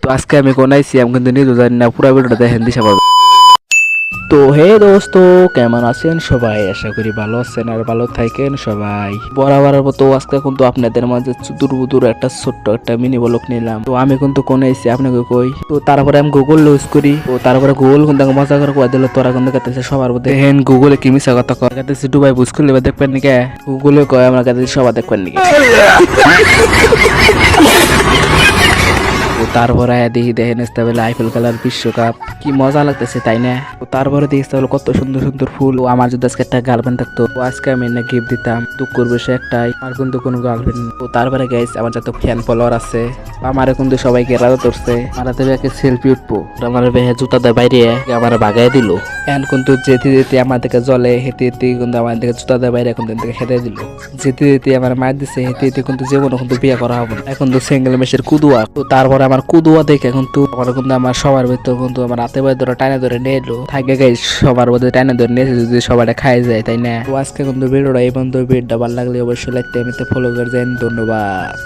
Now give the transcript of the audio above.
তো আজকে আমি কোন আইছি আমি কিন্তু নিজেও জানি না, পুরো ভিডিওটা দেখেন দিশা পাবে। তো হে দোস্ত, কেমন আছেন সবাই? আশা করি ভালো আছেন আর ভালো থাকেন সবাই। বরাবরের মতো আজকে কিন্তু আপনাদের মাঝে চুতুর একটা ছোট্ট একটা মিনি ব্লগ নিলাম। তো আমি কিন্তু কোন আইছি আপনাকে কই, তো তারপরে আমি গুগল ইউজ করি। তো তারপরে গুগল কিন্তু মজা করে কয়ে দিল তোরা কিন্তু কাছে সবার মধ্যে হেন গুগলে কি মিশা কথা কয় কাছে দুবাই বুঝ করলে দেখবেন নাকি, গুগলে কয় আমার কাছে সবার দেখবেন নাকি। তো তারপরে দেখি দেখেন ইস্তাবেলে আইফেল কালার বিশ্বকাপ, কি মজা লাগতেছে তাই না। তো তারপরে দেখি ইস্তাবেলে কত সুন্দর সুন্দর ফুল। ও আমার যদি আজকে একটা গার্লফ্রেন্ড থাকতো, তো আজকে আমি না গিফট দিতাম। দুঃখের বিষয় একটাই, আমার কিন্তু কোনো গার্লফ্রেন্ড। তো তারপরে গাইস আমার যত ফ্যান ফলোয়ার আছে আমার কিন্তু সবাইকে রাজা ধরছে, আমার হাতে একটা সেলফি উঠবো, আমার বেহে জুতা দেয় বাইরে আমার বাগাই দিল। এখন কিন্তু যেতে যেতে আমার দিকে জলে, হেঁটে হেঁটে কিন্তু আমার দিকে জুতা দেয় বাইরে এখন থেকে হেঁটে দিল। যেতে যেতে আমার মায়ের দিছে, হেঁটে হেঁটে কিন্তু জীবনে কিন্তু বিয়ে করা হবে না, এখন তো সিঙ্গেল মেসের কুদুয়া। তো তারপরে আমার কুদুয়া দেখে কিন্তু আমার সবার ভিতর কিন্তু আমার হাতে বাই ধরে টাইনা ধরে নিয়ে এলো থাকে গাই, সবার মধ্যে টাইনা ধরে নিয়ে যদি সবাই খাই যায় তাই না। তো আজকে কিন্তু ভিডিওটা এই বন্ধু, ভিডিওটা ভালো লাগলে অবশ্যই লাইক ফলো করে যান। ধন্যবাদ।